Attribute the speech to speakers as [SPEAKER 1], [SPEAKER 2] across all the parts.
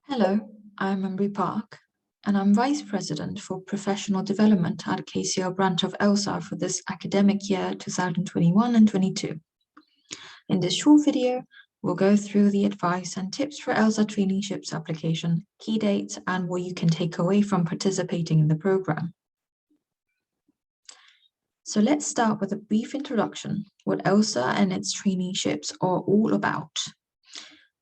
[SPEAKER 1] Hello, I'm Amri Park, and I'm Vice President for Professional Development at KCL branch of ELSA for this academic year 2021 and 22. In this short video, we'll go through the advice and tips for ELSA Traineeships application, key dates, and what you can take away from participating in the program. So let's start with a brief introduction, what ELSA and its traineeships are all about.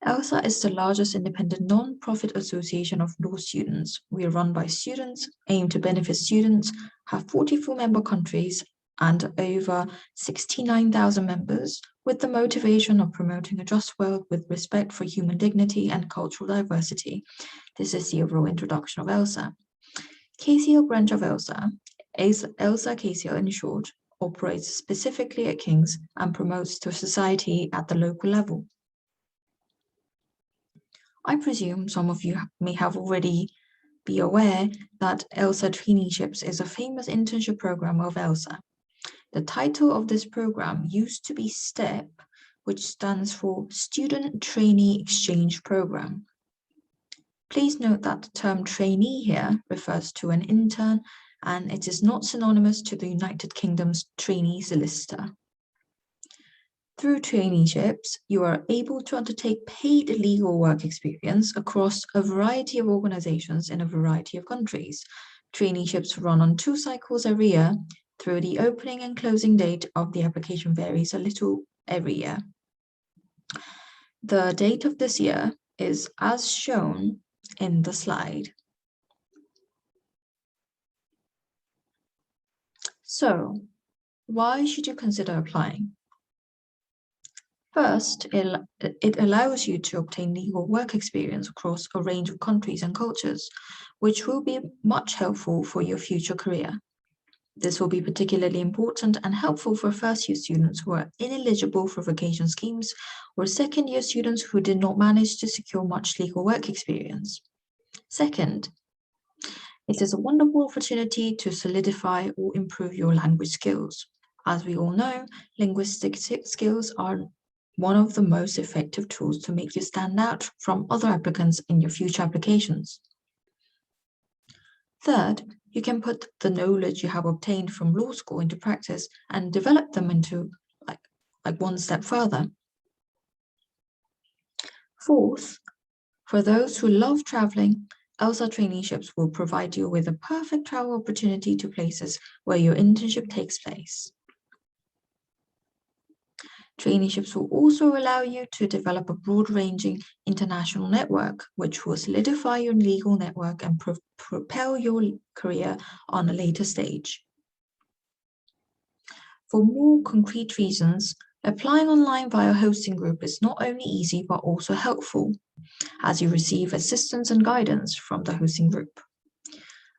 [SPEAKER 1] ELSA is the largest independent non-profit association of law students. We are run by students, aim to benefit students, have 44 member countries and over 69,000 members, with the motivation of promoting a just world with respect for human dignity and cultural diversity. This is the overall introduction of ELSA. KCL branch of ELSA, ELSA KCL in short, operates specifically at King's and promotes to society at the local level. I presume some of you may have already be aware that ELSA Traineeships is a famous internship program of ELSA. The title of this program used to be STEP, which stands for Student Trainee Exchange Program. Please note that the term trainee here refers to an intern, and it is not synonymous to the United Kingdom's trainee solicitor. Through traineeships, you are able to undertake paid legal work experience across a variety of organizations in a variety of countries. Traineeships run on 2 cycles every year, though the opening and closing date of the application varies a little every year. The date of this year is as shown in the slide. So, why should you consider applying? First, it allows you to obtain legal work experience across a range of countries and cultures, which will be much helpful for your future career. This will be particularly important and helpful for first-year students who are ineligible for vacation schemes or second-year students who did not manage to secure much legal work experience. Second, it is a wonderful opportunity to solidify or improve your language skills. As we all know, linguistic skills are one of the most effective tools to make you stand out from other applicants in your future applications. Third, you can put the knowledge you have obtained from law school into practice and develop them into like one step further. Fourth, for those who love traveling, ELSA Traineeships will provide you with a perfect travel opportunity to places where your internship takes place. Traineeships will also allow you to develop a broad-ranging international network, which will solidify your legal network and propel your career on a later stage. For more concrete reasons, applying online via a hosting group is not only easy but also helpful, as you receive assistance and guidance from the hosting group.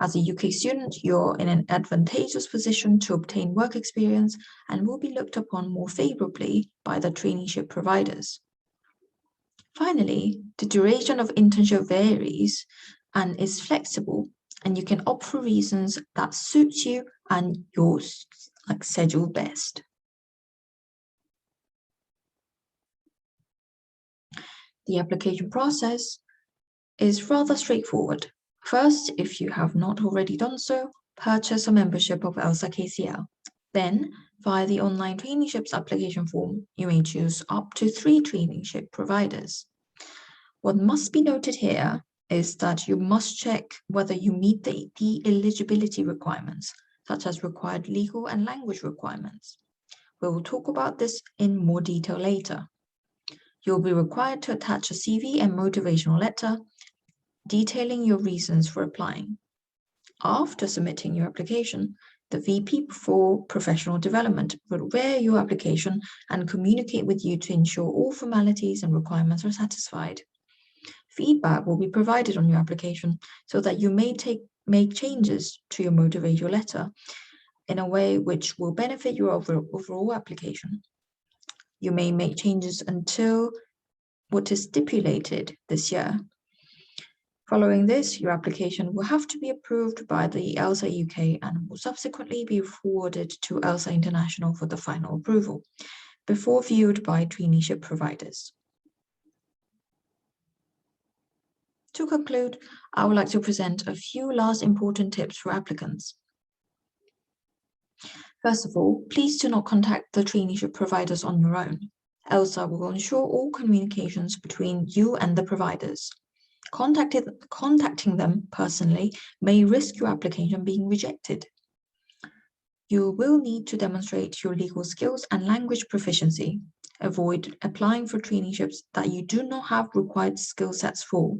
[SPEAKER 1] As a UK student, you're in an advantageous position to obtain work experience and will be looked upon more favorably by the traineeship providers. Finally, the duration of internship varies and is flexible, and you can opt for reasons that suit you and your schedule best. The application process is rather straightforward. First, if you have not already done so, purchase a membership of ELSA KCL. Then, via the online traineeships application form, you may choose up to 3 traineeship providers. What must be noted here is that you must check whether you meet the eligibility requirements, such as required legal and language requirements. We will talk about this in more detail later. You'll be required to attach a CV and motivational letter detailing your reasons for applying. After submitting your application, the VP for Professional Development will review your application and communicate with you to ensure all formalities and requirements are satisfied. Feedback will be provided on your application so that you may make changes to your motivational letter in a way which will benefit your overall application. You may make changes until what is stipulated this year. Following this, your application will have to be approved by the ELSA UK and will subsequently be forwarded to ELSA International for the final approval, before viewed by traineeship providers. To conclude, I would like to present a few last important tips for applicants. First of all, please do not contact the traineeship providers on your own. ELSA will ensure all communications between you and the providers. Contacting them personally may risk your application being rejected. You will need to demonstrate your legal skills and language proficiency. Avoid applying for traineeships that you do not have required skill sets for.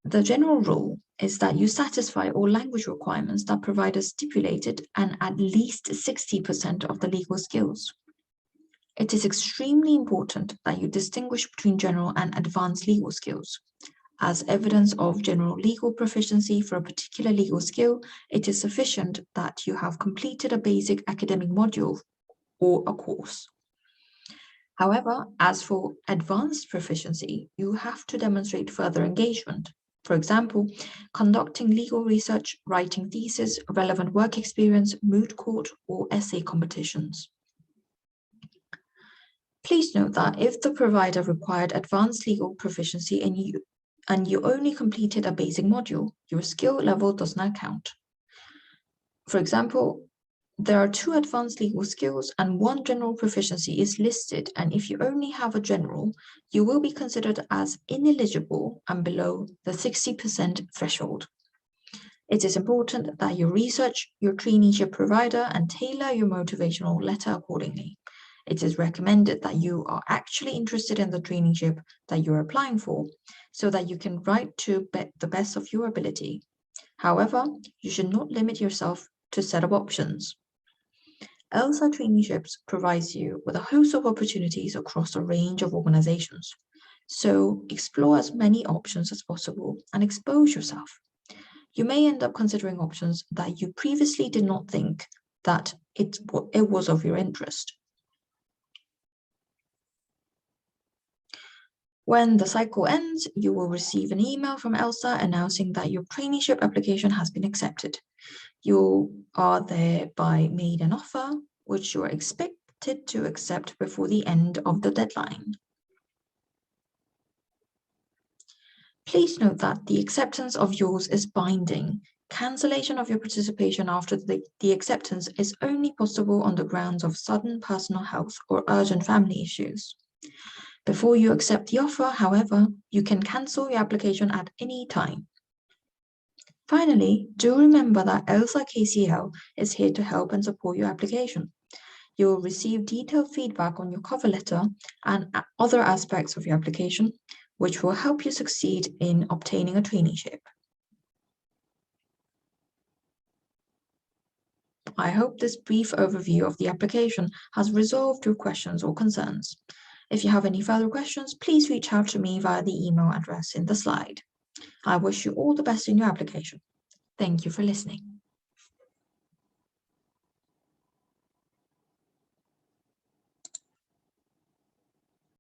[SPEAKER 1] The general rule is that you satisfy all language requirements that providers stipulated and at least 60% of the legal skills. It is extremely important that you distinguish between general and advanced legal skills. As evidence of general legal proficiency for a particular legal skill, it is sufficient that you have completed a basic academic module or a course. However, as for advanced proficiency, you have to demonstrate further engagement. For example, conducting legal research, writing thesis, relevant work experience, moot court, or essay competitions. Please note that if the provider required advanced legal proficiency and you only completed a basic module, your skill level does not count. For example, there are 2 advanced legal skills and 1 general proficiency is listed, and if you only have a general, you will be considered as ineligible and below the 60% threshold. It is important that you research your traineeship provider and tailor your motivational letter accordingly. It is recommended that you are actually interested in the traineeship that you're applying for, so that you can write to the best of your ability. However, you should not limit yourself to set of options. ELSA Traineeships provides you with a host of opportunities across a range of organizations. So explore as many options as possible and expose yourself. You may end up considering options that you previously did not think that it was of your interest. When the cycle ends, you will receive an email from ELSA announcing that your traineeship application has been accepted. You are thereby made an offer, which you are expected to accept before the end of the deadline. Please note that the acceptance of yours is binding. Cancellation of your participation after the acceptance is only possible on the grounds of sudden personal health or urgent family issues. Before you accept the offer, however, you can cancel your application at any time. Finally, do remember that ELSA KCL is here to help and support your application. You will receive detailed feedback on your cover letter and other aspects of your application, which will help you succeed in obtaining a traineeship. I hope this brief overview of the application has resolved your questions or concerns. If you have any further questions, please reach out to me via the email address in the slide. I wish you all the best in your application. Thank you for listening.